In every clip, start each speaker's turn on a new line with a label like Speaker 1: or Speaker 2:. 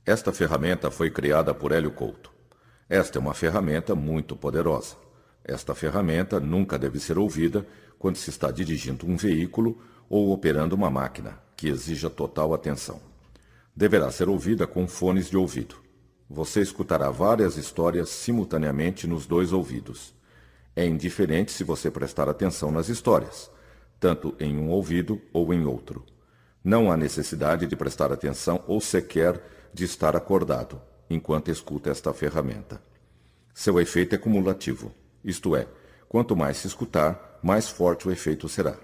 Speaker 1: Esta ferramenta foi criada por Hélio Couto. Esta é uma ferramenta muito poderosa. Esta ferramenta nunca deve ser ouvida quando se está dirigindo um veículo ou operando uma máquina, que exija total atenção. Deverá ser ouvida com fones de ouvido. Você escutará várias histórias simultaneamente nos dois ouvidos. É indiferente se você prestar atenção nas histórias, tanto em um ouvido ou em outro. Não há necessidade de prestar atenção ou sequer de estar acordado enquanto escuta esta ferramenta. Seu efeito é cumulativo, isto é, quanto mais se escutar, mais forte o efeito será.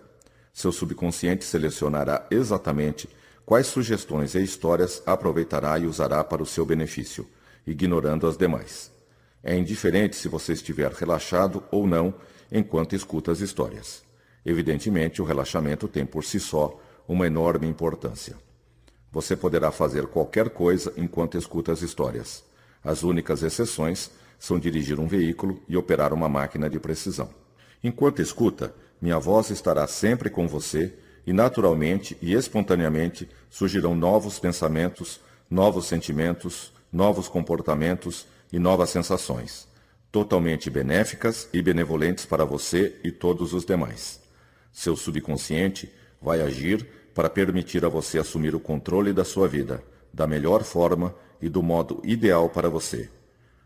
Speaker 1: Seu subconsciente selecionará exatamente quais sugestões e histórias aproveitará e usará para o seu benefício, ignorando as demais. É indiferente se você estiver relaxado ou não enquanto escuta as histórias. Evidentemente, o relaxamento tem por si só uma enorme importância. Você poderá fazer qualquer coisa enquanto escuta as histórias. As únicas exceções são dirigir um veículo e operar uma máquina de precisão. Enquanto escuta, minha voz estará sempre com você e naturalmente e espontaneamente surgirão novos pensamentos, novos sentimentos, novos comportamentos e novas sensações, totalmente benéficas e benevolentes para você e todos os demais. Seu subconsciente vai agir para permitir a você assumir o controle da sua vida, da melhor forma e do modo ideal para você.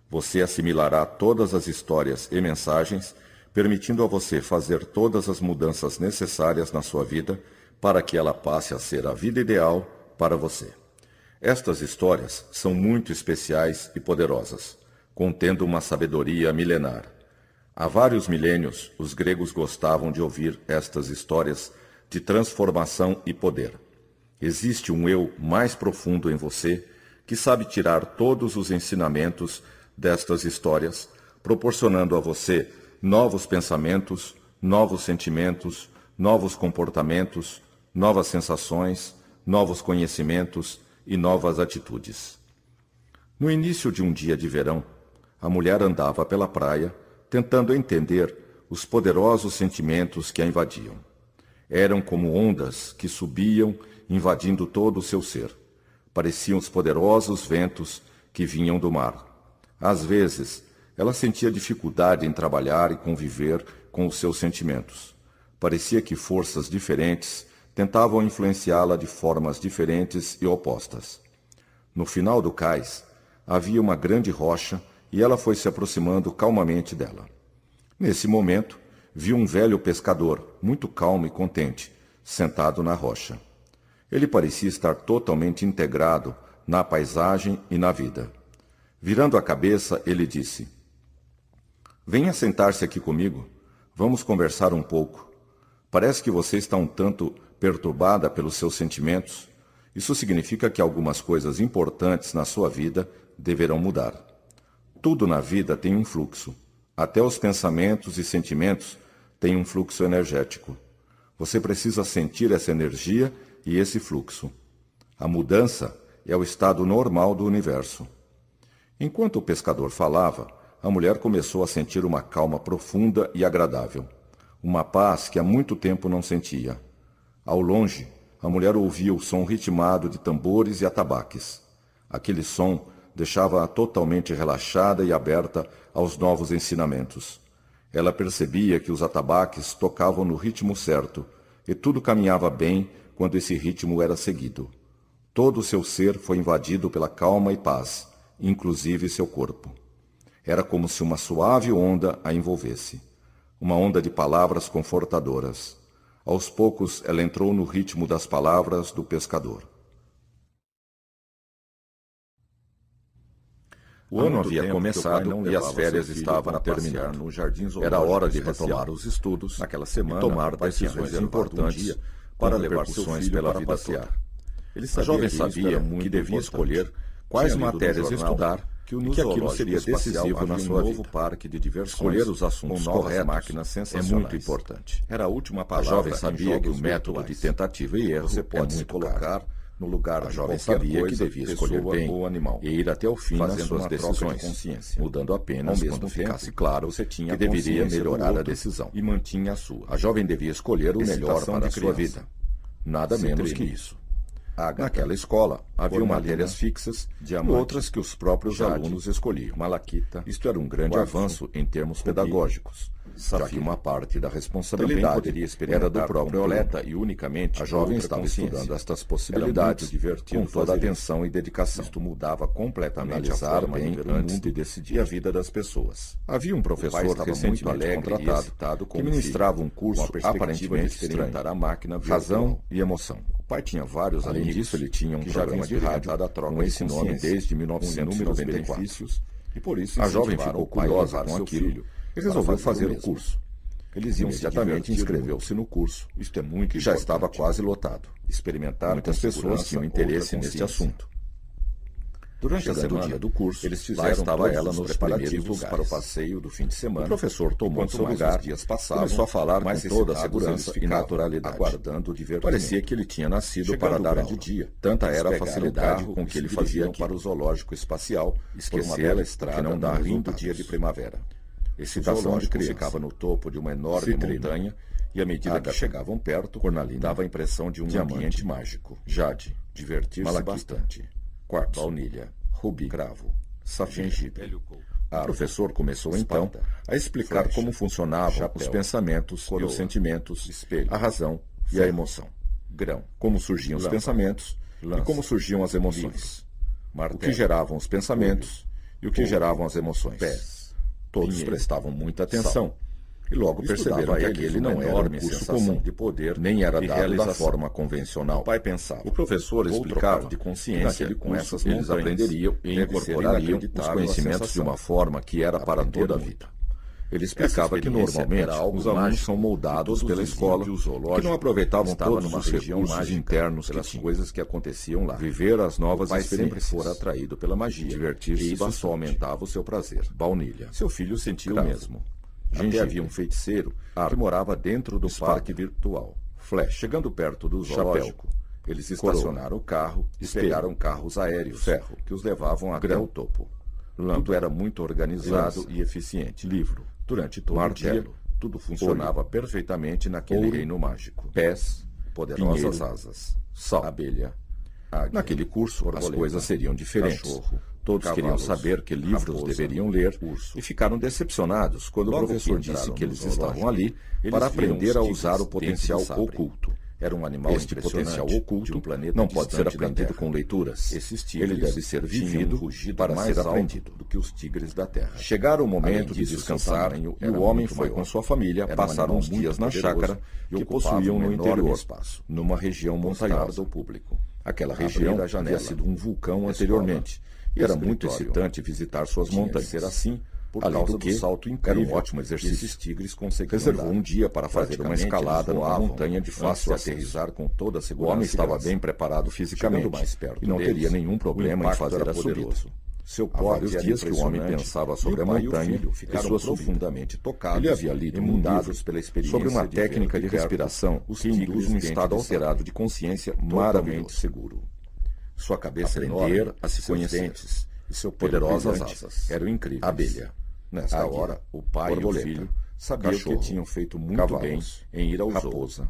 Speaker 1: Você assimilará todas as histórias e mensagens, permitindo a você fazer todas as mudanças necessárias na sua vida para que ela passe a ser a vida ideal para você. Estas histórias são muito especiais e poderosas, contendo uma sabedoria milenar. Há vários milênios, os gregos gostavam de ouvir estas histórias de transformação e poder. Existe um eu mais profundo em você que sabe tirar todos os ensinamentos destas histórias, proporcionando a você novos pensamentos, novos sentimentos, novos comportamentos, novas sensações, novos conhecimentos e novas atitudes. No início de um dia de verão, a mulher andava pela praia, tentando entender os poderosos sentimentos que a invadiam. Eram como ondas que subiam, invadindo todo o seu ser. Pareciam os poderosos ventos que vinham do mar. Às vezes, ela sentia dificuldade em trabalhar e conviver com os seus sentimentos. Parecia que forças diferentes tentavam influenciá-la de formas diferentes e opostas. No final do cais, havia uma grande rocha e ela foi se aproximando calmamente dela. Nesse momento, viu um velho pescador, muito calmo e contente, sentado na rocha. Ele parecia estar totalmente integrado na paisagem e na vida. Virando a cabeça, ele disse: "Venha sentar-se aqui comigo. Vamos conversar um pouco. Parece que você está um tanto perturbada pelos seus sentimentos. Isso significa que algumas coisas importantes na sua vida deverão mudar. Tudo na vida tem um fluxo. Até os pensamentos e sentimentos têm um fluxo energético. Você precisa sentir essa energia e esse fluxo. A mudança é o estado normal do universo." Enquanto o pescador falava, a mulher começou a sentir uma calma profunda e agradável, uma paz que há muito tempo não sentia. Ao longe, a mulher ouvia o som ritmado de tambores e atabaques. Aquele som deixava-a totalmente relaxada e aberta aos novos ensinamentos. Ela percebia que os atabaques tocavam no ritmo certo, e tudo caminhava bem quando esse ritmo era seguido. Todo o seu ser foi invadido pela calma e paz, inclusive seu corpo. Era como se uma suave onda a envolvesse, uma onda de palavras confortadoras. Aos poucos, ela entrou no ritmo das palavras do pescador. O ano havia começado e as férias estavam a terminar. Era hora de retomar os estudos naquela semana, e tomar decisões importantes para levar seu filho pela vida toda. A jovem sabia que devia escolher quais matérias estudar e que aquilo seria decisivo na sua vida. Escolher os assuntos corretos é muito importante. A jovem sabia que o método de tentativa e erro pode se colocar no lugar de jovem sabia que devia escolher bem ou animal e ir até o fim nas suas decisões, mudando apenas quando ficasse claro que deveria melhorar a decisão e mantinha a sua. A jovem devia escolher o melhor para a sua vida, nada menos que isso. Naquela escola, havia matérias fixas e outras que os próprios alunos escolhiam. Isto era um grande avanço em termos pedagógicos, já que uma parte da responsabilidade era do próprio aluno. E unicamente a jovem estava estudando estas possibilidades com toda a atenção e dedicação. Isto mudava completamente a forma bem antes de decidir a vida das pessoas. Havia um professor recentemente contratado que ministrava um curso aparentemente estranho, a máquina razão e emoção. O pai tinha vários, além disso, ele tinha um programa de rádio com esse nome desde 1994. E por isso a jovem ficou curiosa com aquilo e resolveu fazer o curso. Eles imediatamente inscreveu-se no curso. Isto é muito já estava quase lotado. Muitas pessoas tinham interesse neste assunto. Durante a semana do curso, eles fizeram lá estava ela nos preparativos para o passeio do fim de semana. O professor tomou seu lugar, começou a falar com toda a segurança e naturalidade, aguardando o divertimento. Parecia que ele tinha nascido para dar aula. Tanta era a facilidade com que ele fazia para o zoológico espacial, esquecer que não dá lindo dia de primavera. Excitação de criança. Ficava no topo de uma enorme montanha e, à medida que chegavam perto, dava a impressão de um ambiente mágico. Jade, divertir-se bastante. Quartzo, baunilha, rubi, cravo, safira, gengibre. O professor começou então a explicar como funcionavam os pensamentos e os sentimentos, a razão e a emoção. Grão, como surgiam os pensamentos e como surgiam as emoções. O que geravam os pensamentos e o que geravam as emoções. Todos prestavam muita atenção. E logo perceberam que aquele não era um curso comum de poder, nem era dado da forma convencional. O pai pensava. O professor explicava de consciência que com essas eles aprenderiam e incorporariam os conhecimentos de uma forma que era para toda a vida. Ele explicava que normalmente os alunos são moldados pela escola, que não aproveitavam todos os recursos internos pelas coisas que aconteciam lá. Viver as novas experiências. Sempre fora atraído pela magia, divertir-se, isso só aumentava o seu prazer. Baunilha. Seu filho sentiu o mesmo. Até havia um feiticeiro que morava dentro do parque virtual. Flash. Chegando perto do zoológico, eles estacionaram o carro e pegaram carros aéreos que os levavam até o topo. Tudo era muito organizado e eficiente. Livro. Durante todo o dia, tudo funcionava perfeitamente naquele reino mágico. Pés, poderosas asas, sal, abelha, águia. Naquele curso, as coisas seriam diferentes. Cachorro, todos queriam saber que livros deveriam ler e ficaram decepcionados quando o professor disse que eles estavam ali para aprender a usar o potencial oculto. Era um animal potencial oculto de um planeta não pode ser aprendido com leituras. Ele deve ser vivido para ser aprendido do que os tigres da terra. Chegaram o momento de descansar e o homem foi com sua família passar uns dias na chácara que possuíam no interior, numa região montanhosa do público. Aquela região havia sido um vulcão anteriormente e era muito excitante visitar suas montanhas. Ser assim, por causa do salto incrível. Era um ótimo exercício. Esses tigres conseguiam reservou um dia para fazer uma escalada numa montanha de fácil aterrissar com toda a segurança. O homem estava bem preparado fisicamente mais perto e não teria nenhum problema em fazer a subida. Vários dias que o homem pensava sobre a montanha, pessoas profundamente tocadas. Ele havia lido mundados pela experiência sobre uma técnica de respiração que induz um estado alterado de consciência maravilhoso seguro. Sua cabeça aprender a se conhecer e seu poderosas asas eram incríveis. Abelha. Nesta hora, o pai e o filho sabiam que tinham feito muito bem em ir ao raposa.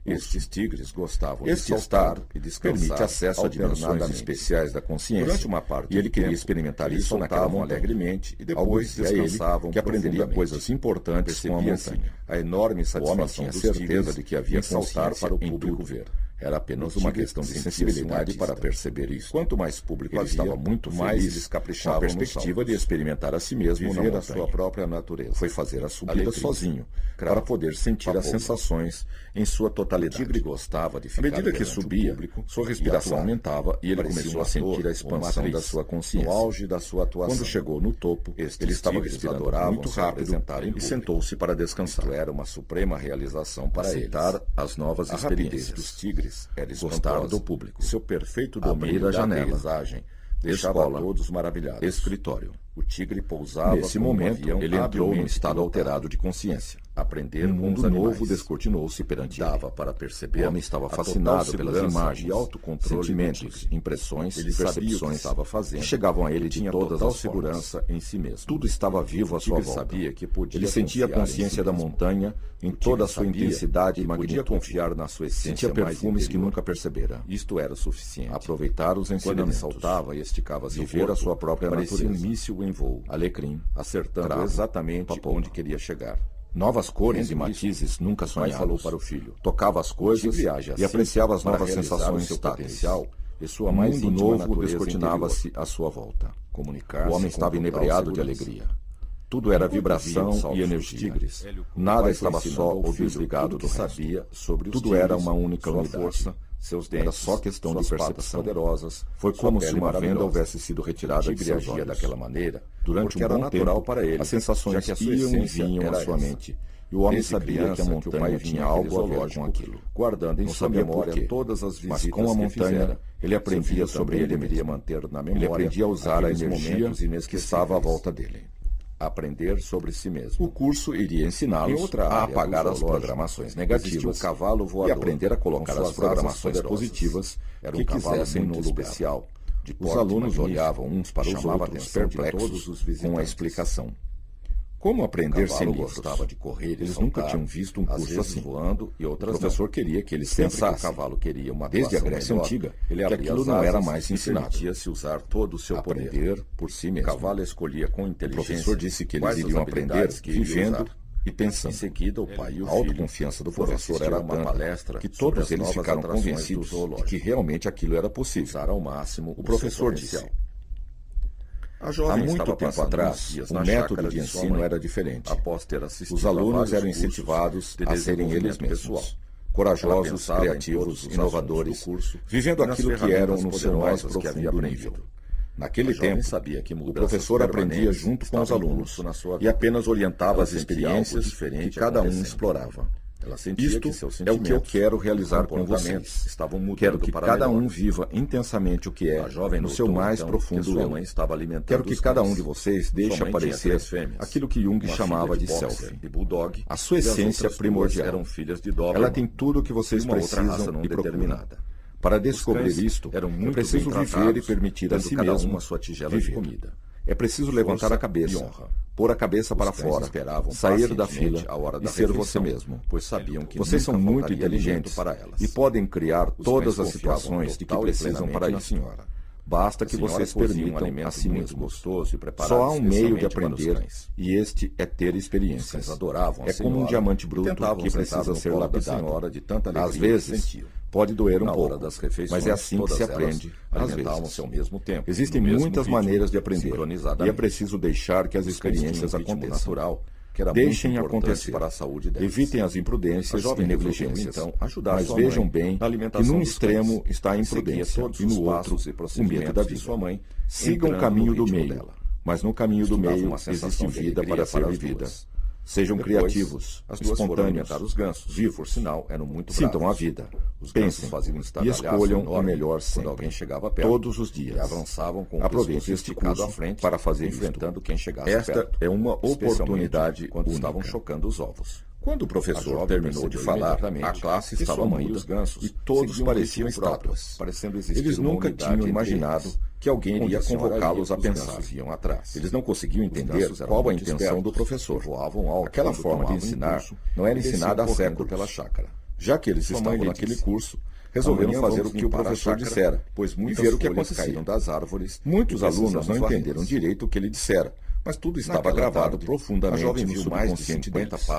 Speaker 1: Estes tigres gostavam de saltar e descansar. Permite acesso a dimensões especiais da consciência. Durante uma parte e ele queria experimentar isso naquela montanha alegremente e depois descansavam que aprenderia coisas importantes com a montanha. A enorme satisfação dos certeza de que havia saltar para o público ver. Era apenas uma questão de sensibilidade para perceber isso. Quanto mais público ele estava muito mais eles caprichavam com a perspectiva de experimentar a si mesmo viver a sua própria natureza. Foi fazer a subida sozinho, para poder sentir as sensações em sua totalidade. O tigre gostava de ficar à medida que subia, sua respiração aumentava e ele começou a sentir a expansão da sua consciência. No auge da sua atuação. Quando chegou no topo, ele estava respirando muito rápido e sentou-se para descansar. Isto era uma suprema realização para aceitar as novas experiências dos tigres. Era gostar do público. Seu perfeito domínio da janela, deixava todos maravilhados. Escritório. O tigre pousava. Nesse momento, ele entrou num estado alterado de consciência. Aprender com os novo descortinou-se perante ele. Dava para perceber. O homem estava fascinado pelas imagens, autocontrole, sentimentos, impressões, ele percepções estava fazendo, que chegavam a ele de todas as segurança em si mesmo. Tudo estava vivo à sua volta. Ele sentia a consciência da montanha em toda a sua intensidade e magnitude. Podia confiar na sua essência. Sentia perfumes que nunca percebera. Isto era suficiente. Aproveitar os ensinamentos. Quando ele saltava e esticava seu corpo, viver a sua própria natureza. Um míssil em voo, alecrim, acertando exatamente onde queria chegar. Novas cores e matizes nunca sonhados. Falou para o filho. Tocava as coisas e apreciava as novas sensações táteis. E sua mais íntima novo descortinava-se à sua volta. O homem estava inebriado de alegria. Tudo era vibração e energia. Nada estava só ou desligado do resto. Tudo era uma única unidade. Seus dentes, era só questão de percepção. Poderosas. Foi como se uma venda houvesse sido retirada de seus olhos. Daquela maneira, durante um bom tempo, para ele, as sensações iam e vinham à sua mente. E o homem sabia que a montanha tinha algo a ver com aquilo, guardando em sua memória todas as visitas. Mas com a montanha, ele aprendia sobre ele mesmo. Ele aprendia a usar a energia que estava à volta dele. Aprender sobre si mesmo. O curso iria ensiná-los a apagar as programações negativas e aprender a colocar as programações positivas que quisessem no lugar. Os alunos olhavam uns para os outros perplexos com a explicação. Como aprender sem livros? Eles nunca tinham visto um curso assim. O professor queria que eles pensassem, desde a Grécia Antiga, que aquilo não era mais ensinado. Usar todo o seu aprender por si mesmo. Cavalo escolhia com inteligência. O professor disse que eles iriam aprender vivendo e pensando. Em seguida, o pai e o filho. A autoconfiança do professor era uma palestra que todos eles ficaram convencidos de que realmente aquilo era possível. Usar ao máximo o professor disse. Há muito tempo atrás, o método de ensino era diferente. Os alunos eram incentivados a serem eles mesmos, corajosos, criativos, inovadores, vivendo aquilo que eram no seu mais profundo nível. Naquele tempo, o professor aprendia junto com os alunos e apenas orientava as experiências que cada um explorava. Isto é o que eu quero realizar com vocês. Quero que cada um viva intensamente o que é no seu mais profundo eu. Quero que cada um de vocês deixe aparecer aquilo que Jung chamava de self. A sua essência primordial. Ela tem tudo o que vocês precisam e procuram. Para descobrir isto, é preciso viver e permitir a si mesmo viver. É preciso levantar a cabeça, pôr a cabeça para fora, sair da fila e ser você mesmo. Vocês são muito inteligentes e podem criar todas as situações de que precisam para isso. Basta que vocês permitam a si mesmos. Só há um meio de aprender e este é ter experiências. É como um diamante bruto que precisa ser lapidado. Às vezes, pode doer um pouco, mas é assim que se aprende, às vezes. Existem muitas maneiras de aprender e é preciso deixar que as experiências aconteçam. Deixem acontecer. Evitem as imprudências e negligências. Mas vejam bem que num extremo está a imprudência e no outro o medo da vida. Sigam o caminho do meio, mas no caminho do meio existe vida para ser vivida. Sejam criativos, espontâneos, vivos, sintam a vida, pensem e escolham o melhor sempre, todos os dias. Aproveitem este curso para fazer isto. Esta é uma oportunidade única. Quando o professor terminou de falar, a classe estava muda e todos pareciam estátuas. Eles nunca tinham imaginado que alguém iria convocá-los a pensar. Eles não conseguiam entender qual a intenção do professor. Aquela forma de ensinar não era ensinada há séculos. Já que eles estavam naquele curso, resolveram fazer o que o professor dissera, e ver o que acontecia. Muitos alunos não entenderam direito o que ele dissera, mas tudo estava gravado profundamente no subconsciente deles.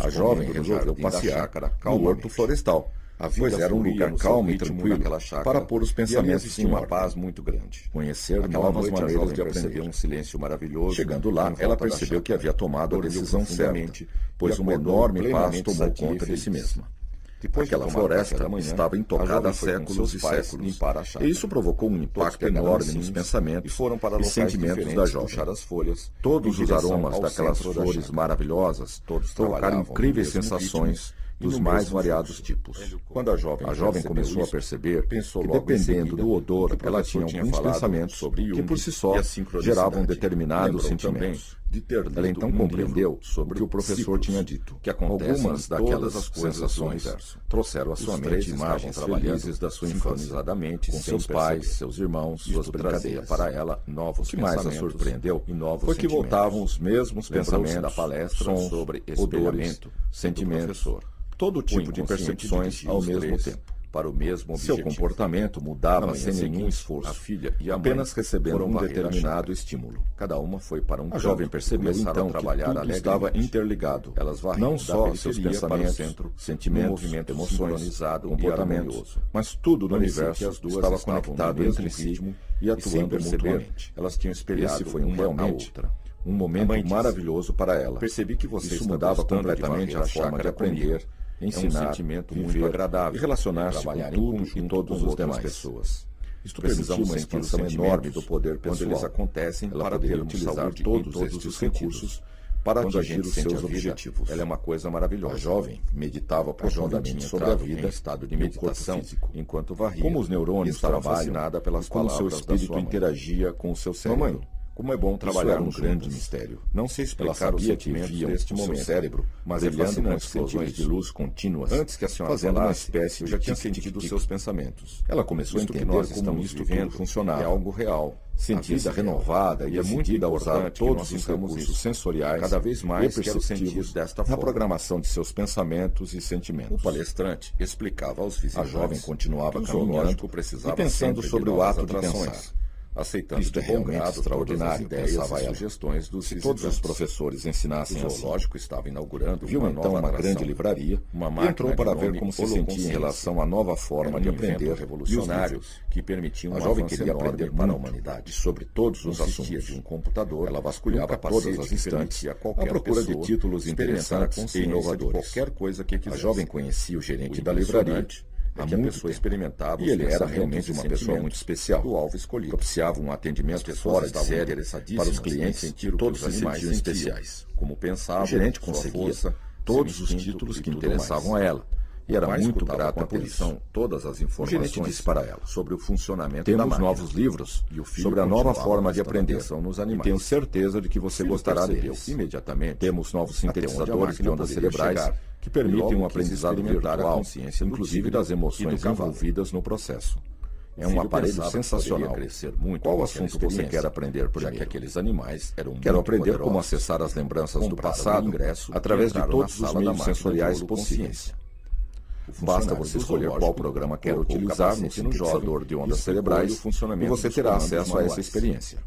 Speaker 1: A jovem resolveu passear no horto florestal, pois era um lugar calmo e tranquilo para pôr os pensamentos em uma paz muito grande. Conhecer novas maneiras de aprender. Chegando lá, ela percebeu que havia tomado a decisão certa, pois uma enorme paz tomou conta de si mesma. Aquela floresta estava intocada há séculos e séculos, e isso provocou um impacto enorme nos pensamentos e sentimentos da jovem. Todos os aromas daquelas flores maravilhosas provocaram incríveis sensações dos mais variados tipos. Quando a jovem começou a perceber que, dependendo do odor, ela tinha alguns pensamentos que, por si só, geravam determinados sentimentos. Ela então compreendeu sobre o que o professor tinha dito. Algumas daquelas sensações trouxeram à sua mente imagens felizes da sua infância, com seus pais, seus irmãos, suas brincadeiras. Para ela, novos o que mais a surpreendeu foi que voltavam os mesmos pensamentos da palestra, sons, sobre odores, sentimentos, todo tipo de percepções ao mesmo tempo. Para o mesmo objetivo. Seu comportamento mudava sem nenhum esforço, apenas recebendo um determinado estímulo. Cada uma foi para um. A jovem percebeu então que tudo estava interligado. Não só seus pensamentos, sentimentos, emoções, comportamentos, mas tudo no universo estava conectado entre si e atuando mutuamente. Elas tinham espelhado. Esse foi realmente um momento maravilhoso para ela. Percebi que você isso mudava completamente a forma de aprender, ensinar, um sentimento muito agradável, e relacionar-se com tudo e todas as demais pessoas. Isto permitiu uma expansão enorme do poder pessoal. Quando eles acontecem, ela para poder utilizar todos estes recursos para atingir os seus objetivos. Ela é uma coisa maravilhosa. A jovem meditava profundamente sobre a vida, estado de meditação, enquanto varria. Como os neurônios trabalham, pelas como seu espírito interagia com o seu cérebro. Como é bom trabalhar um grande mistério. Não sei explicar os sentimentos deste momento cérebro, mas brilhando com explosões de luz contínuas. Antes que a senhora fazendo uma espécie, eu já tinha sentido os seus pensamentos. Ela começou a entender como isto tudo funcionava. É algo real. Sentida, renovada e decidida a usar todos os recursos sensoriais cada vez mais e perceptivos desta forma, na programação de seus pensamentos e sentimentos. O palestrante explicava aos visitantes. A jovem continuava caminhando e pensando sobre o ato de pensar. Aceitando de bom grado extraordinário ideias e sugestões dos visitantes. Todos os professores ensinassem assim. O zoológico estava inaugurando viu então uma grande livraria e entrou para ver como se sentia em relação à nova forma de aprender revolucionários que permitiam a jovem queria aprender para a humanidade sobre todos os assuntos de um computador. Ela vasculhava todas as estantes à procura de títulos interessantes e inovadores. Qualquer coisa que quisesse. A jovem conhecia o gerente da livraria. Que a pessoa experimentava e ele era realmente uma pessoa muito especial. O alvo escolhido propiciava um atendimento fora de série para os clientes, todos se sentiam especiais. Como pensava, o gerente conseguia todos os títulos que interessavam a ela. E era muito grata por isso. Todas as informações. O gerente disse para ela sobre o funcionamento da máquina. Temos novos livros sobre a nova forma de aprender. E tenho certeza de que você gostará deles. Imediatamente. Temos novos sintetizadores de ondas cerebrais que permitem um aprendizado virtual, inclusive das emoções envolvidas no processo. É um aparelho sensacional. Qual assunto você quer aprender primeiro? Já que aqueles animais eram muito Quero aprender como acessar as lembranças do passado através de todos os meios sensoriais possíveis. Basta você escolher qual programa quer utilizar no sintetizador de ondas cerebrais e você terá acesso a essa experiência.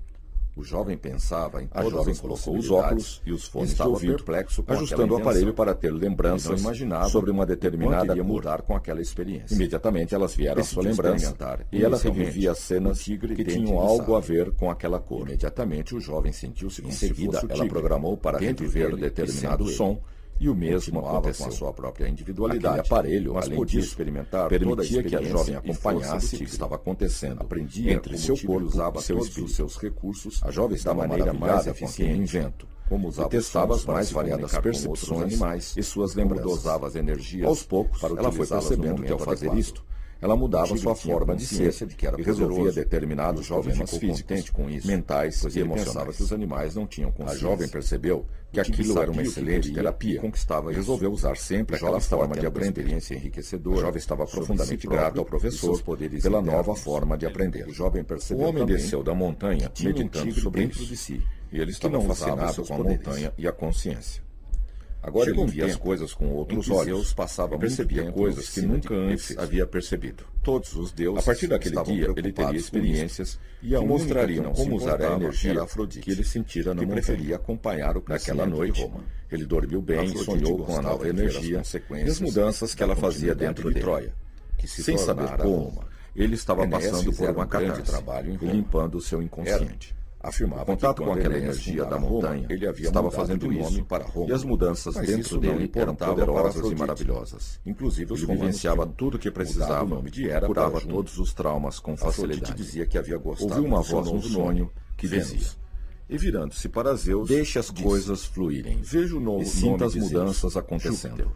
Speaker 1: O jovem pensava em todas as jovem colocou os óculos e os fones de ouvido, ajustando o aparelho para ter lembranças sobre uma determinada cor. Mudar com aquela experiência. Imediatamente elas vieram à sua lembrança e ela revivia as cenas que tinham algo a ver com aquela cor. Imediatamente o jovem sentiu-se como se fosse o tigre. Ela programou para reviver determinado som e o mesmo aconteceu com a sua própria individualidade. Aquele aparelho, mas além disso, experimentar permitia que a jovem acompanhasse o que estava acontecendo. Aprendia entre seu corpo usava todos os seus recursos. A jovem estava da maneira mais eficiente em invento. Como usava testava as mais variadas percepções animais e suas lembranças. Dosava as energias. Aos poucos, ela foi percebendo que ao fazer isto, ela mudava sua forma de ser e resolvia determinados problemas físicos, mentais e emocionais. Pensava que os animais não tinham consciência. A jovem percebeu que aquilo era uma excelente terapia. Conquistava e resolveu usar sempre aquela forma de aprender. Experiência enriquecedora. O jovem estava profundamente grato ao professor pela nova forma de aprender. O jovem percebeu. O homem desceu da montanha meditando sobre dentro de si. E ele estava fascinado com a montanha e a consciência. Agora ele via as coisas com outros olhos, percebia coisas que nunca antes havia percebido. Todos os deuses, a partir daquele dia, ele teria experiências que mostrariam como usar a energia que ele sentira na preferia acompanhar o naquela noite. Ele dormiu bem e sonhou com a nova energia e as mudanças que ela fazia dentro de Troia. Sem saber como, ele estava passando por uma catarse, limpando o seu inconsciente. Afirmava o contato com aquela energia da montanha, ele estava fazendo isso para Roma, e as mudanças dentro dele eram poderosas e maravilhosas. Inclusive, ele vivenciava tudo o que precisava e curava todos os traumas com facilidade. Dizia que havia gostado. Ouviu uma voz no sonho que dizia, e virando-se para Zeus, deixe as coisas fluírem, veja o novo e sinta as mudanças acontecendo.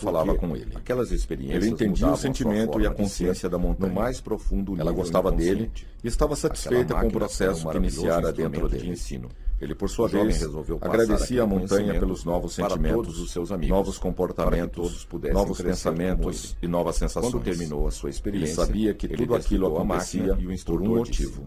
Speaker 2: falava com ele.
Speaker 3: Aquelas experiências
Speaker 2: Ele entendia o sentimento e a consciência da montanha.
Speaker 3: No mais profundo nível.
Speaker 2: Ela gostava dele e estava satisfeita com o processo que iniciara dentro dele. Ele, por sua vez, agradecia a montanha pelos novos sentimentos,
Speaker 3: os seus amigos,
Speaker 2: novos comportamentos, novos pensamentos e novas sensações.
Speaker 3: Quando terminou a sua experiência,
Speaker 2: ele sabia que tudo aquilo acontecia por um motivo.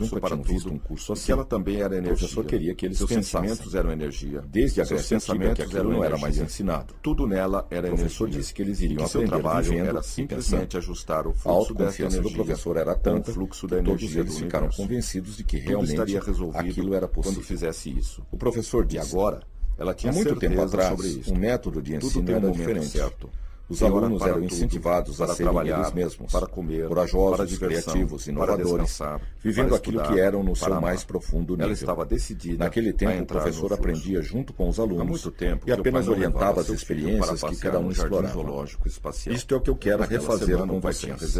Speaker 2: nunca tinham visto um curso assim.
Speaker 3: Que ela também era energia.
Speaker 2: O professor queria que eles pensassem.
Speaker 3: Pensamentos eram energia.
Speaker 2: Desde a Grécia Antiga, que aquilo não era mais ensinado.
Speaker 3: Tudo nela era energia.
Speaker 2: O professor disse que eles iriam
Speaker 3: seu
Speaker 2: aprender
Speaker 3: trabalho
Speaker 2: vivendo
Speaker 3: era
Speaker 2: e
Speaker 3: simplesmente
Speaker 2: pensando.
Speaker 3: ajustar o
Speaker 2: A
Speaker 3: fluxo dessa
Speaker 2: autoconfiança
Speaker 3: energia
Speaker 2: do professor era
Speaker 3: com o
Speaker 2: tanta
Speaker 3: fluxo
Speaker 2: que
Speaker 3: da
Speaker 2: todos
Speaker 3: energia
Speaker 2: eles
Speaker 3: do
Speaker 2: ficaram
Speaker 3: universo.
Speaker 2: convencidos de que
Speaker 3: Tudo
Speaker 2: realmente
Speaker 3: estaria resolvido
Speaker 2: aquilo era possível.
Speaker 3: quando fizesse isso.
Speaker 2: O professor
Speaker 3: E
Speaker 2: disse,
Speaker 3: agora, ela tinha
Speaker 2: há muito tempo
Speaker 3: certeza
Speaker 2: atrás,
Speaker 3: sobre isso.
Speaker 2: um método de
Speaker 3: Tudo
Speaker 2: ensino
Speaker 3: tem um
Speaker 2: era
Speaker 3: momento
Speaker 2: diferente.
Speaker 3: certo.
Speaker 2: Os alunos eram incentivados a serem eles mesmos,
Speaker 3: para comer,
Speaker 2: corajosos,
Speaker 3: para diversão,
Speaker 2: criativos, inovadores, vivendo aquilo que eram no seu mais profundo nível.
Speaker 3: Ela estava decidida.
Speaker 2: Naquele tempo, o professor aprendia junto com os alunos
Speaker 3: há muito tempo,
Speaker 2: e apenas orientava as experiências que cada um explorava. Isto é o que eu quero refazer com vocês.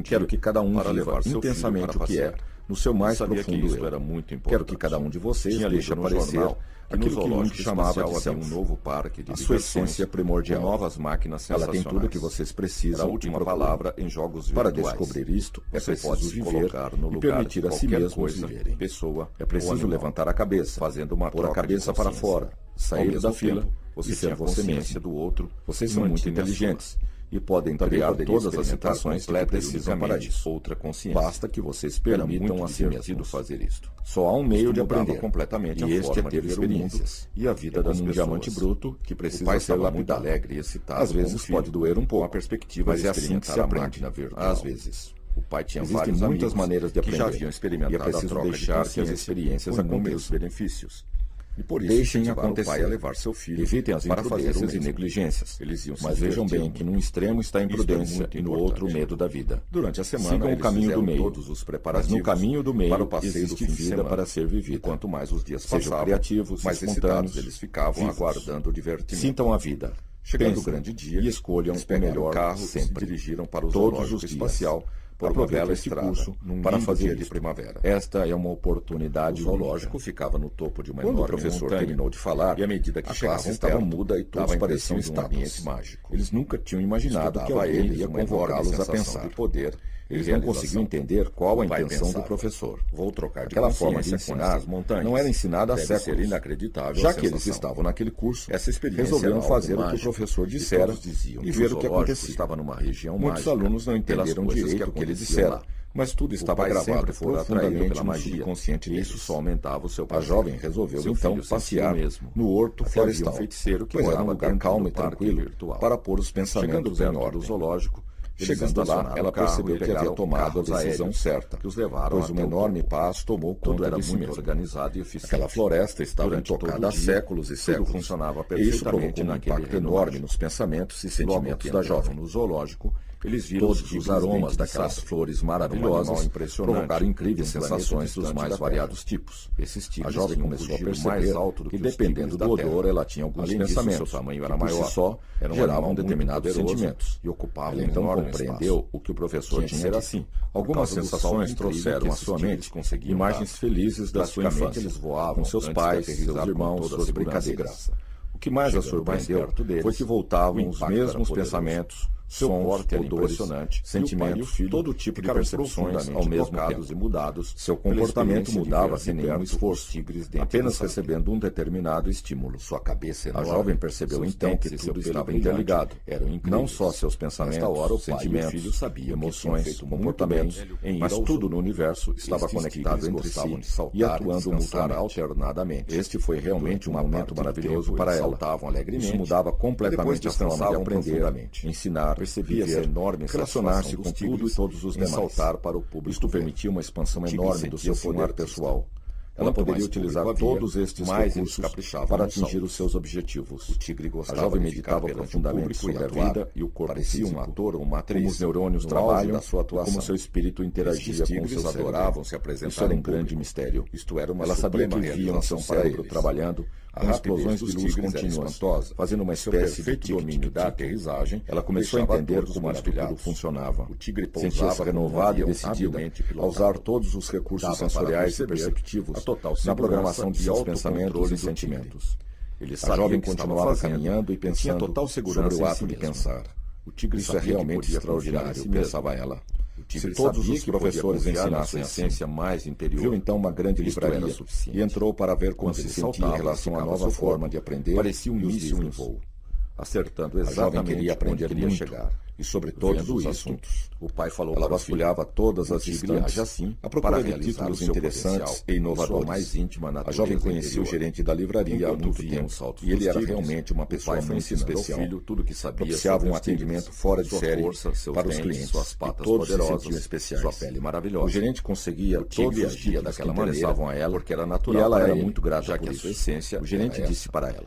Speaker 2: Quero que cada um viva intensamente o que é, no seu mais profundo eu.
Speaker 3: Era muito importante.
Speaker 2: Quero que cada um de vocês deixe aparecer aquilo que Jung chamava de
Speaker 3: um novo parque de
Speaker 2: a sua essência primordial.
Speaker 3: Novas máquinas sensacionais.
Speaker 2: Ela tem tudo o que vocês precisam.
Speaker 3: A última palavra em jogos
Speaker 2: virtuais.
Speaker 3: Para
Speaker 2: descobrir isto, é preciso viver
Speaker 3: no
Speaker 2: e permitir a si mesmos viverem.
Speaker 3: Pessoa,
Speaker 2: é preciso levantar a cabeça,
Speaker 3: fazendo uma
Speaker 2: pôr a cabeça para fora, sair da fila e ser você mesmo.
Speaker 3: Do outro.
Speaker 2: Vocês são muito inteligentes e podem criar todas as situações que precisam para isso.
Speaker 3: Outra consciência.
Speaker 2: Basta que vocês permitam a si mesmos
Speaker 3: fazer isto.
Speaker 2: Só há um meio de aprender,
Speaker 3: completamente
Speaker 2: e este é ter experiências.
Speaker 3: E a vida das
Speaker 2: diamante bruto que precisa ser lapidado.
Speaker 3: Alegre e excitado.
Speaker 2: Às vezes pode doer um pouco,
Speaker 3: a perspectiva
Speaker 2: mas é assim que se aprende. Às vezes.
Speaker 3: O pai tinha
Speaker 2: Existem muitas maneiras de aprender,
Speaker 3: que já haviam experimentado,
Speaker 2: e é preciso deixar que as experiências aconteçam.
Speaker 3: Benefícios. E por isso,
Speaker 2: deixem acontecer.
Speaker 3: O pai a levar seu filho.
Speaker 2: Evitem as
Speaker 3: para
Speaker 2: imprudências e negligências. Mas vejam bem que num extremo está a imprudência e no outro o medo da vida.
Speaker 3: Durante a semana,
Speaker 2: sigam o caminho do meio.
Speaker 3: Todos os preparativos
Speaker 2: mas no caminho do meio
Speaker 3: para o passeio
Speaker 2: existe vida para ser vivida.
Speaker 3: Quanto mais os dias
Speaker 2: sejam
Speaker 3: passavam,
Speaker 2: criativos,
Speaker 3: mais
Speaker 2: espontâneos,
Speaker 3: eles ficavam
Speaker 2: vivos.
Speaker 3: Aguardando o divertimento.
Speaker 2: Sintam a vida.
Speaker 3: Chegando o grande dia,
Speaker 2: e escolham o melhor
Speaker 3: carro
Speaker 2: sempre.
Speaker 3: Se dirigiram para o
Speaker 2: todos
Speaker 3: zoológico
Speaker 2: os dias.
Speaker 3: espacial.
Speaker 2: Aproveite este curso para fazer
Speaker 3: de primavera.
Speaker 2: Esta é uma oportunidade.
Speaker 3: O zoológico ficava no topo de uma
Speaker 2: Quando
Speaker 3: enorme
Speaker 2: o professor
Speaker 3: montanha,
Speaker 2: terminou de falar,
Speaker 3: e à medida que
Speaker 2: a classe estava muda e todos pareciam estátuas.
Speaker 3: Mágico.
Speaker 2: Eles nunca tinham imaginado que alguém iria convocá-los a pensar.
Speaker 3: De poder
Speaker 2: Eles não conseguiam entender qual a intenção do professor.
Speaker 3: Vou trocar de
Speaker 2: Aquela forma de ensinar não era ensinada há séculos.
Speaker 3: Inacreditável.
Speaker 2: Já que eles estavam naquele curso,
Speaker 3: essa experiência
Speaker 2: resolveram fazer o que o professor dissera e ver o que acontecia.
Speaker 3: Estava numa região
Speaker 2: Muitos
Speaker 3: mágica,
Speaker 2: alunos não entenderam direito o que ele dissera, mas tudo estava gravado profundamente no subconsciente deles.
Speaker 3: Isso só aumentava o seu prazer.
Speaker 2: A jovem resolveu então passear no horto florestal,
Speaker 3: que
Speaker 2: era um lugar calmo e tranquilo para pôr os pensamentos em ordem.
Speaker 3: Do zoológico,
Speaker 2: chegando lá, ela percebeu que havia tomado a decisão certa,
Speaker 3: que os levaram
Speaker 2: pois uma enorme paz tomou conta de si mesmo.
Speaker 3: Organizado e eficiente.
Speaker 2: Aquela floresta estava intocada há séculos e séculos.
Speaker 3: Funcionava
Speaker 2: e isso provocou um impacto enorme nos pensamentos e sentimentos da jovem.
Speaker 3: No zoológico, eles viram
Speaker 2: todos os aromas daquelas flores maravilhosas provocaram incríveis sensações dos mais variados tipos. A jovem começou a perceber que, dependendo do odor, ela tinha alguns pensamentos,
Speaker 3: seu tamanho
Speaker 2: era
Speaker 3: que por
Speaker 2: maior,
Speaker 3: si só
Speaker 2: geravam determinados sentimentos.
Speaker 3: E ocupava
Speaker 2: ela então compreendeu o que o professor tinha
Speaker 3: ser
Speaker 2: dito.
Speaker 3: assim.
Speaker 2: Algumas sensações trouxeram à sua mente imagens felizes da sua infância,
Speaker 3: eles voavam
Speaker 2: com seus pais, seus irmãos, suas brincadeiras. O que mais a surpreendeu foi que voltavam os mesmos pensamentos, sons, odores, sentimentos, todo tipo de percepções ao mesmo tempo.
Speaker 3: E mudados,
Speaker 2: seu comportamento mudava sem nenhum esforço, apenas recebendo um determinado estímulo.
Speaker 3: Sua cabeça enorme,
Speaker 2: a jovem percebeu então que tudo estava interligado. Não só seus pensamentos, sentimentos, emoções, comportamentos, mas tudo no universo estava conectado entre si e atuando alternadamente. Este foi realmente um momento maravilhoso para ela. Isso mudava completamente a forma de aprender, ensinar,
Speaker 3: percebia-se enorme
Speaker 2: relacionar-se com tudo e todos os demais.
Speaker 3: Saltar para o público.
Speaker 2: Isto permitia uma expansão enorme do seu poder pessoal. Ela poderia utilizar todos estes recursos para atingir os seus objetivos.
Speaker 3: O tigre gostava
Speaker 2: a jovem meditava profundamente sobre a vida e o corpo
Speaker 3: parecia
Speaker 2: físico,
Speaker 3: um ator ou uma atriz,
Speaker 2: como os neurônios trabalham,
Speaker 3: da sua atuação.
Speaker 2: Como seu espírito interagia com o seu
Speaker 3: adoravam se apresentar.
Speaker 2: Isso era um grande mistério.
Speaker 3: Isto era uma
Speaker 2: Ela sabia que viam seu cérebro trabalhando com explosões de luz contínuas, fazendo uma espécie de domínio da aterrissagem. Ela começou a entender como isso tudo funcionava.
Speaker 3: O tigre
Speaker 2: sentia-se renovada e decidida a usar todos os recursos sensoriais e perceptivos na programação de seus pensamentos e sentimentos. A jovem continuava caminhando e pensando sobre o ato de pensar. Isso é realmente extraordinário, pensava ela. Se todos os professores ensinassem a essência mais interior, viu então uma grande livraria e entrou para ver como se sentia em relação à nova forma de aprender.
Speaker 3: Parecia um míssil em voo,
Speaker 2: acertando exatamente onde queria aprender muito chegar. E sobre todos os assuntos.
Speaker 3: O pai falou
Speaker 2: ela vasculhava todas as estantes
Speaker 3: assim,
Speaker 2: à procura de títulos interessantes e inovadores.
Speaker 3: Mais íntima
Speaker 2: a jovem conhecia o gerente da livraria há muito tempo e ele era realmente uma pessoa muito especial.
Speaker 3: Tudo que sabia,
Speaker 2: propiciava um atendimento fora de série para os clientes
Speaker 3: suas patas
Speaker 2: e todos
Speaker 3: poderosas,
Speaker 2: se sentiam especiais.
Speaker 3: Sua pele maravilhosa.
Speaker 2: O gerente conseguia todos os dias daquela maneira
Speaker 3: a ela,
Speaker 2: porque era natural
Speaker 3: e ela
Speaker 2: era
Speaker 3: ele,
Speaker 2: muito grata
Speaker 3: já
Speaker 2: por
Speaker 3: que
Speaker 2: isso.
Speaker 3: A sua essência
Speaker 2: o gerente disse para ela: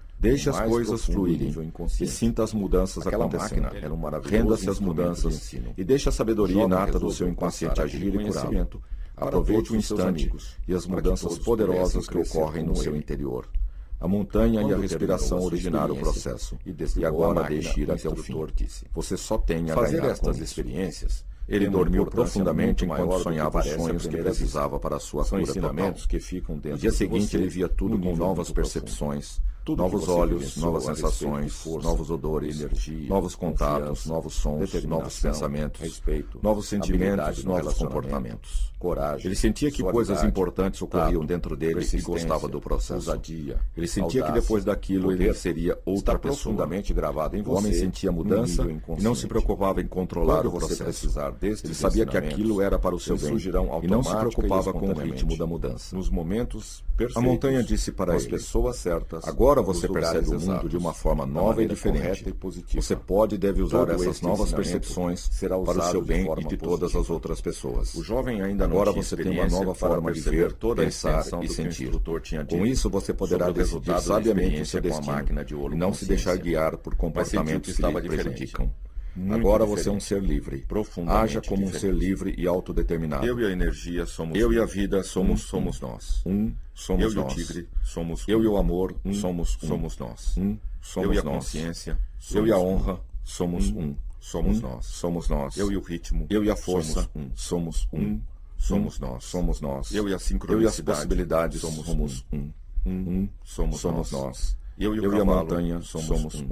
Speaker 2: Deixe as coisas fluírem e sinta as mudanças acontecendo. Renda-se às mudanças e deixe a sabedoria inata do seu inconsciente agir e curá-lo. Aproveite o instante e as mudanças poderosas que ocorrem no seu interior. A montanha e a respiração originaram o processo, e agora deixe ir até o fim. Você só tem a
Speaker 3: fazer
Speaker 2: ganhar
Speaker 3: estas
Speaker 2: com
Speaker 3: experiências.
Speaker 2: Ele dormiu profundamente enquanto sonhava os sonhos que precisava para a sua cura total.
Speaker 3: Que ficam dentro
Speaker 2: No dia seguinte,
Speaker 3: de você,
Speaker 2: ele via tudo com
Speaker 3: nível
Speaker 2: novas
Speaker 3: muito
Speaker 2: percepções, Novos olhos, novas sensações, novos odores,
Speaker 3: energia,
Speaker 2: novos contatos, novos sons, novos pensamentos,
Speaker 3: respeito,
Speaker 2: novos sentimentos, novos comportamentos.
Speaker 3: Coragem.
Speaker 2: Ele sentia que coisas importantes ocorriam dentro dele e gostava do processo.
Speaker 3: Ousadia,
Speaker 2: ele sentia que depois daquilo ele seria outra pessoa.
Speaker 3: Profundamente gravado em você.
Speaker 2: O homem sentia mudança e não se preocupava em controlar o processo. Ele sabia que aquilo era para o seu bem e não se preocupava com o ritmo da mudança.
Speaker 3: Nos momentos perfeitos,
Speaker 2: a montanha disse para
Speaker 3: as
Speaker 2: ele:
Speaker 3: pessoas certas,
Speaker 2: agora você percebe o mundo de uma forma nova e diferente.
Speaker 3: E positiva.
Speaker 2: Você pode e deve usar essas novas percepções
Speaker 3: será
Speaker 2: para o seu bem e de todas as outras pessoas.
Speaker 3: O jovem ainda
Speaker 2: agora você tem uma nova forma de ver, pensar e sentir. Com isso você poderá decidir sabiamente em seu destino e não se deixar guiar por comportamentos que lhe prejudicam. Agora você é um ser livre. Haja como um ser livre e autodeterminado.
Speaker 3: Eu e a energia somos.
Speaker 2: Eu e a vida somos nós. Somos
Speaker 3: eu
Speaker 2: nós.
Speaker 3: E o tigre somos.
Speaker 2: Eu e o amor somos
Speaker 3: nós.
Speaker 2: Somos
Speaker 3: eu e a
Speaker 2: nós.
Speaker 3: consciência.
Speaker 2: Eu e a honra somos
Speaker 3: Somos nós.
Speaker 2: Somos nós.
Speaker 3: Eu e o ritmo.
Speaker 2: Eu e a força somos
Speaker 3: Somos nós.
Speaker 2: Somos nós.
Speaker 3: Eu e a sincronicidade.
Speaker 2: Eu e as possibilidades
Speaker 3: somos
Speaker 2: Somos nós.
Speaker 3: Eu e
Speaker 2: a montanha somos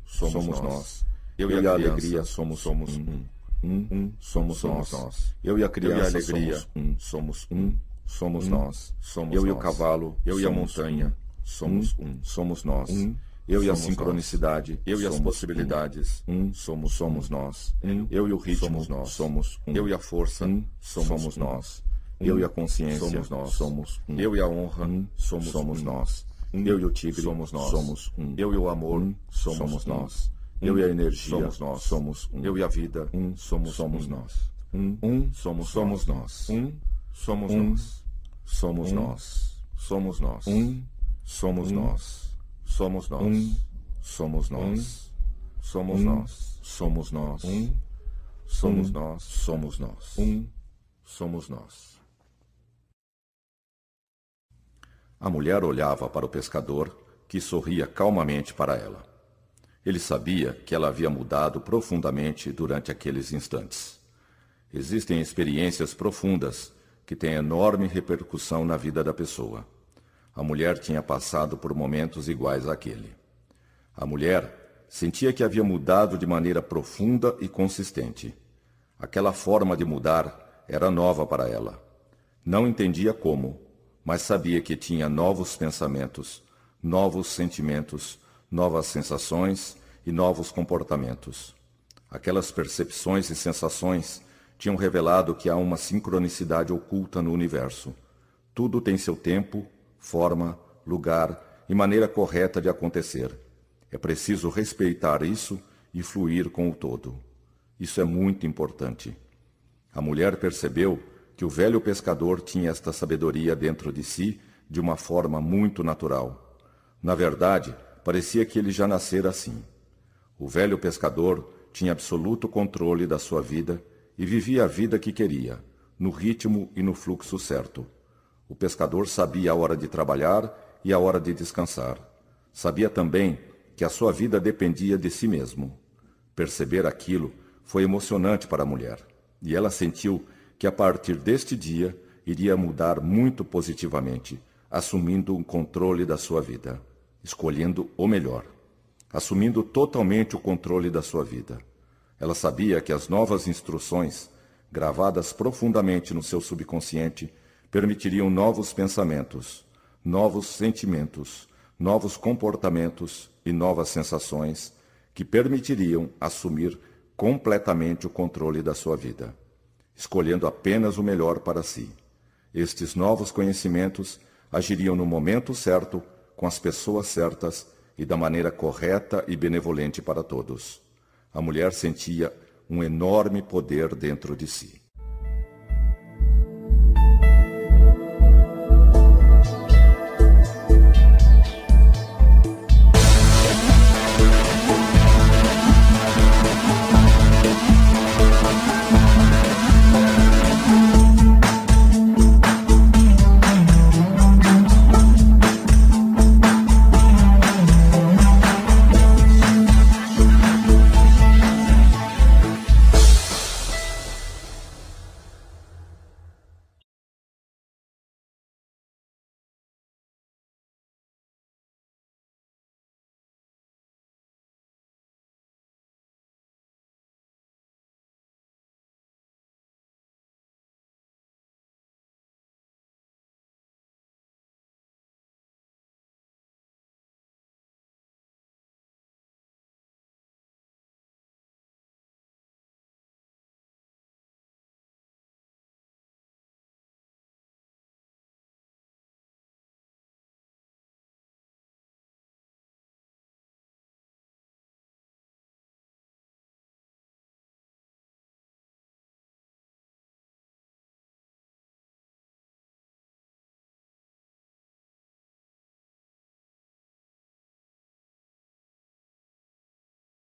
Speaker 2: Somos nós. Eu e a alegria somos Somos nós. Eu e a criança somos nós. Eu e o cavalo,
Speaker 3: eu e a montanha
Speaker 2: somos nós. Eu e a sincronicidade,
Speaker 3: eu e as possibilidades
Speaker 2: somos nós.
Speaker 3: Eu e o ritmo
Speaker 2: somos
Speaker 3: eu e a força
Speaker 2: somos nós. Eu e a consciência somos
Speaker 3: eu e a honra
Speaker 2: somos nós. Eu e o tigre
Speaker 3: somos nós.
Speaker 2: Eu e o amor somos nós. Eu e a energia somos
Speaker 3: Eu e a vida
Speaker 2: somos nós.
Speaker 3: Somos
Speaker 2: nós.
Speaker 3: Somos nós.
Speaker 2: Somos nós.
Speaker 3: Somos nós.
Speaker 2: Somos nós.
Speaker 3: Somos nós.
Speaker 2: Somos nós.
Speaker 3: Somos nós.
Speaker 2: Somos nós.
Speaker 3: Somos nós.
Speaker 2: Somos nós.
Speaker 3: Somos nós.
Speaker 1: A mulher olhava para o pescador, que sorria calmamente para ela. Ele sabia que ela havia mudado profundamente durante aqueles instantes. Existem experiências profundas que têm enorme repercussão na vida da pessoa. A mulher tinha passado por momentos iguais àquele. A mulher sentia que havia mudado de maneira profunda e consistente. Aquela forma de mudar era nova para ela. Não entendia como, mas sabia que tinha novos pensamentos, novos sentimentos, novas sensações e novos comportamentos. Aquelas percepções e sensações tinham revelado que há uma sincronicidade oculta no universo. Tudo tem seu tempo, forma, lugar e maneira correta de acontecer. É preciso respeitar isso e fluir com o todo. Isso é muito importante. A mulher percebeu que o velho pescador tinha esta sabedoria dentro de si de uma forma muito natural. Na verdade, parecia que ele já nascera assim. O velho pescador tinha absoluto controle da sua vida e vivia a vida que queria, no ritmo e no fluxo certo. O pescador sabia a hora de trabalhar e a hora de descansar. Sabia também que a sua vida dependia de si mesmo. Perceber aquilo foi emocionante para a mulher, e ela sentiu que a partir deste dia iria mudar muito positivamente, assumindo o controle da sua vida, escolhendo o melhor, assumindo totalmente o controle da sua vida. Ela sabia que as novas instruções, gravadas profundamente no seu subconsciente, permitiriam novos pensamentos, novos sentimentos, novos comportamentos e novas sensações que permitiriam assumir completamente o controle da sua vida, escolhendo apenas o melhor para si. Estes novos conhecimentos agiriam no momento certo, com as pessoas certas e da maneira correta e benevolente para todos. A mulher sentia um enorme poder dentro de si.